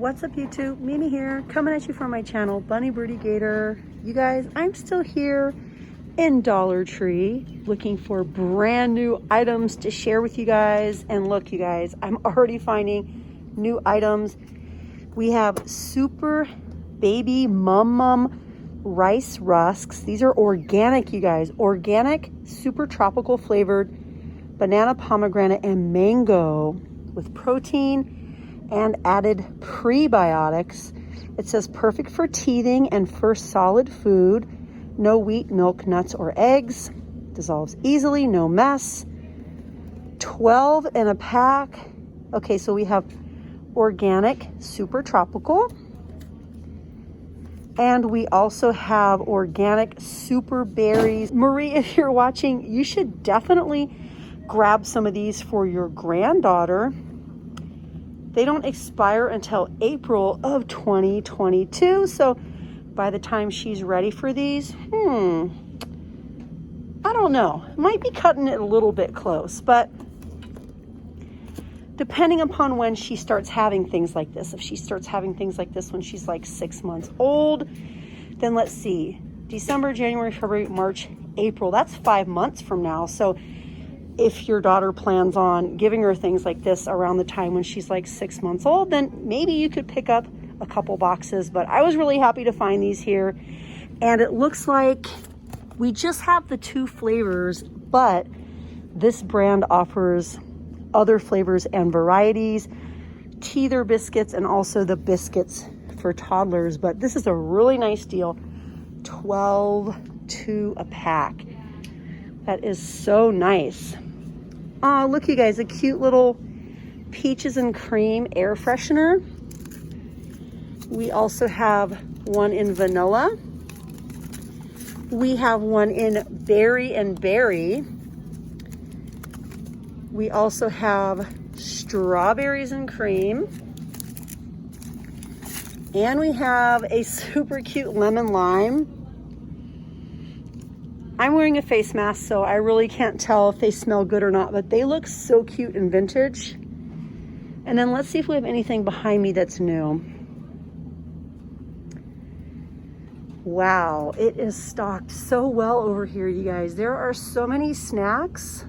What's up YouTube? Mimi here, coming at you from my channel, Bunny Birdy Gator. You guys, I'm still here in Dollar Tree looking for brand new items to share with you guys. And look, you guys, I'm already finding new items. We have super baby mum rice rusks. These are organic, you guys, organic, super tropical flavored banana, pomegranate, and mango with protein and added prebiotics. It says perfect for teething and first solid food. No wheat, milk, nuts, or eggs. Dissolves easily, no mess. 12 in a pack. Okay, so we have organic, super tropical. And we also have organic super berries. Marie, if you're watching, you should definitely grab some of these for your granddaughter. They don't expire until April of 2022. So by the time she's ready for these, I don't know. Might be cutting it a little bit close, but depending upon when she starts having things like this, if she starts having things like this when she's like 6 months old, then let's see, December, January, February, March, April, that's 5 months from now. So if your daughter plans on giving her things like this around the time when she's like 6 months old, then maybe you could pick up a couple boxes. But I was really happy to find these here. And it looks like we just have the 2 flavors, but this brand offers other flavors and varieties, teether biscuits, and also the biscuits for toddlers. But this is a really nice deal, 12 to a pack. That is so nice. Oh, look, you guys, a cute little peaches and cream air freshener. We also have one in vanilla. We have one in berry and berry. We also have strawberries and cream. And we have a super cute lemon lime. I'm wearing a face mask, so I really can't tell if they smell good or not, but they look so cute and vintage. And then let's see if we have anything behind me that's new. Wow, it is stocked so well over here, you guys. There are so many snacks,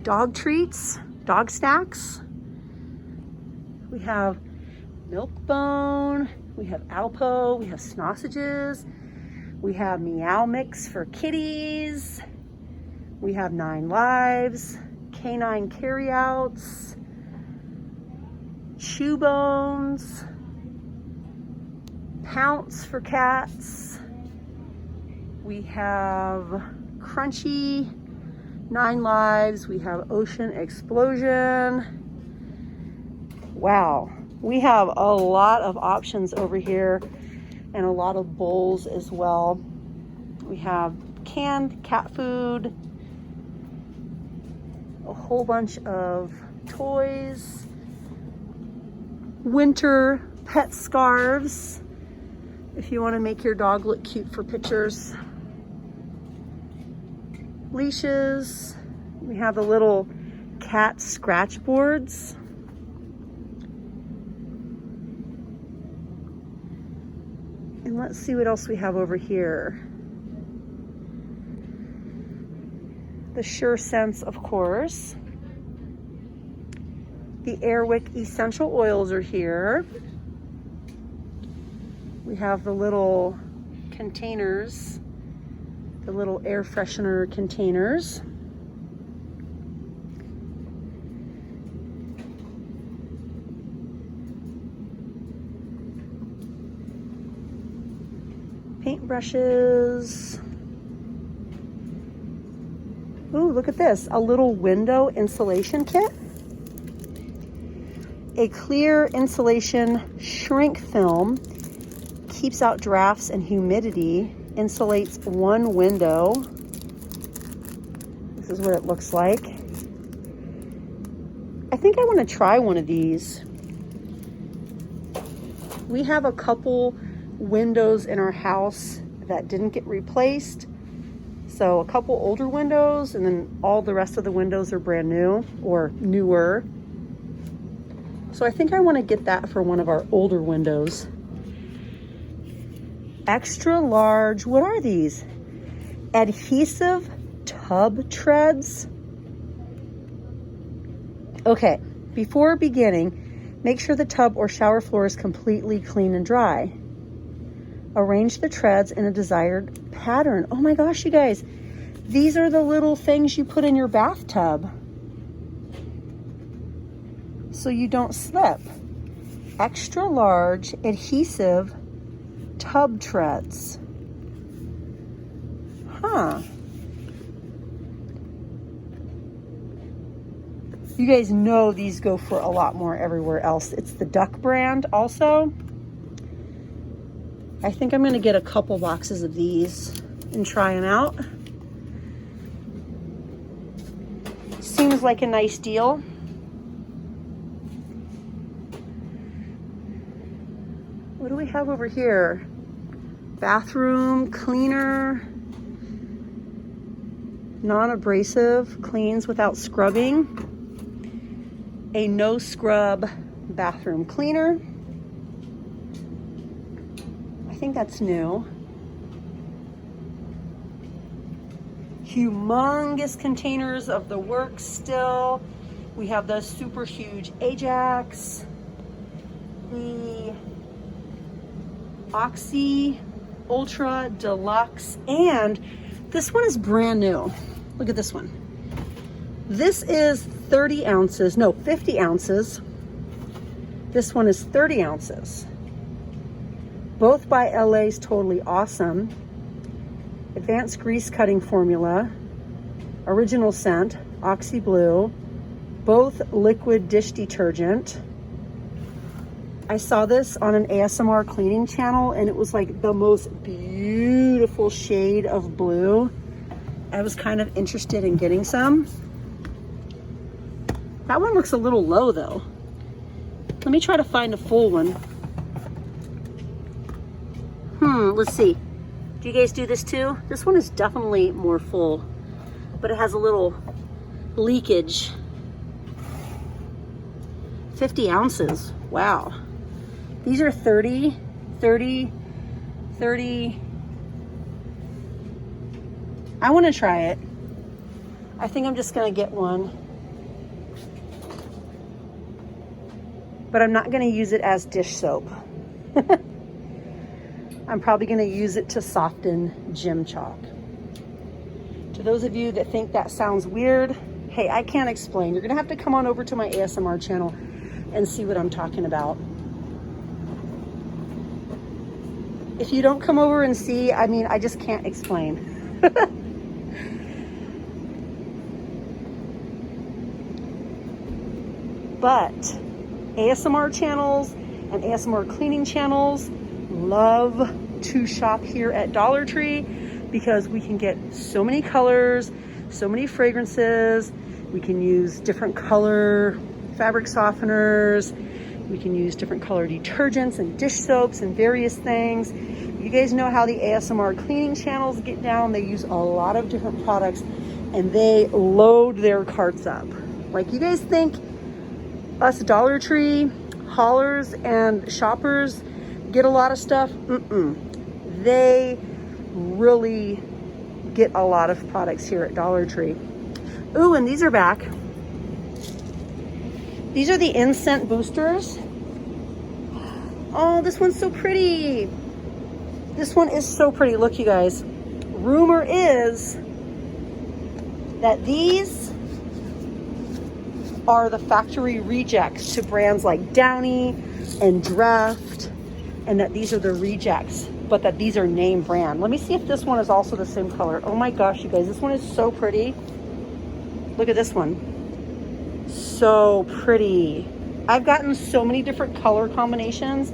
dog treats, dog snacks. We have milk bone, we have Alpo, we have sausages. We have Meow Mix for kitties. We have 9 Lives, canine carryouts, chew bones, Pounce for cats. We have Crunchy, 9 Lives. We have Ocean Explosion. Wow, we have a lot of options over here, and a lot of bowls as well. We have canned cat food, a whole bunch of toys, winter pet scarves, if you want to make your dog look cute for pictures, leashes. We have the little cat scratch boards. And let's see what else we have over here. The Sure Sense, of course. The Airwick essential oils are here. We have the little containers, the little air freshener containers. Paintbrushes. Ooh, look at this, a little window insulation kit. A clear insulation shrink film, keeps out drafts and humidity, insulates one window. This is what it looks like. I think I want to try one of these. We have a couple windows in our house that didn't get replaced. So a couple older windows, and then all the rest of the windows are brand new or newer. So I think I want to get that for one of our older windows. Extra large, what are these? Adhesive tub treads. Okay, before beginning, make sure the tub or shower floor is completely clean and dry. Arrange the treads in a desired pattern. Oh my gosh, you guys, these are the little things you put in your bathtub so you don't slip. Extra large adhesive tub treads. Huh. You guys know these go for a lot more everywhere else. It's the Duck brand also. I think I'm gonna get a couple boxes of these and try them out. Seems like a nice deal. What do we have over here? Bathroom cleaner. Non-abrasive, cleans without scrubbing. A no scrub bathroom cleaner. I think that's new. Humongous containers of the works still. We have the super huge Ajax. The Oxy Ultra Deluxe. And this one is brand new. Look at this one. This is 30 ounces, no, 50 ounces. This one is 30 ounces. Both by LA's Totally Awesome. Advanced grease cutting formula. Original scent, Oxy Blue. Both liquid dish detergent. I saw this on an ASMR cleaning channel and it was like the most beautiful shade of blue. I was kind of interested in getting some. That one looks a little low though. Let me try to find a full one. Let's see. Do you guys do this too? This one is definitely more full, but it has a little leakage. 50 ounces, wow. These are 30, 30, 30. I want to try it. I think I'm just going to get one. But I'm not going to use it as dish soap. I'm probably going to use it to soften gym chalk. To those of you that think that sounds weird, hey, I can't explain. You're going to have to come on over to my ASMR channel and see what I'm talking about. If you don't come over and see, I mean, I just can't explain. But ASMR channels and ASMR cleaning channels love to shop here at Dollar Tree because we can get so many colors, so many fragrances. We can use different color fabric softeners. We can use different color detergents and dish soaps and various things. You guys know how the ASMR cleaning channels get down. They use a lot of different products and they load their carts up. Like, you guys think us Dollar Tree haulers and shoppers get a lot of stuff? They really get a lot of products here at Dollar Tree. Ooh, and these are back. These are the incense boosters. Oh, this one's so pretty. This one is so pretty. Look, you guys. Rumor is that these are the factory rejects to brands like Downy and Draft, and that these are the rejects, but that these are name brand. Let me see if this one is also the same color. Oh my gosh, you guys, this one is so pretty. Look at this one. So pretty. I've gotten so many different color combinations.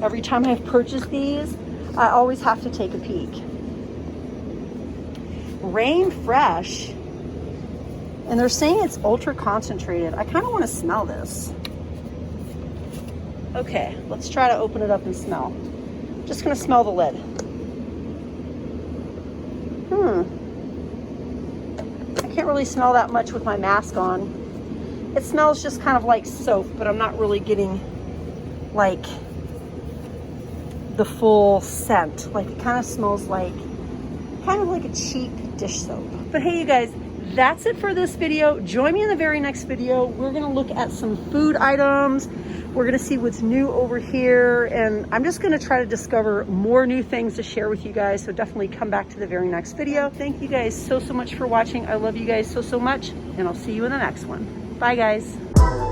Every time I've purchased these, I always have to take a peek. Rain Fresh. And they're saying it's ultra concentrated. I kind of want to smell this. Okay, let's try to open it up and smell. Just gonna smell the lid. I can't really smell that much with my mask on. It smells just kind of like soap, but I'm not really getting like the full scent. Like it kind of smells like a cheap dish soap. But hey, you guys, that's it for this video. Join me in the very next video. We're gonna look at some food items. We're gonna see what's new over here, and I'm just gonna try to discover more new things to share with you guys. So definitely come back to the very next video. Thank you guys so much for watching. I love you guys so much, and I'll see you in the next one. Bye, guys.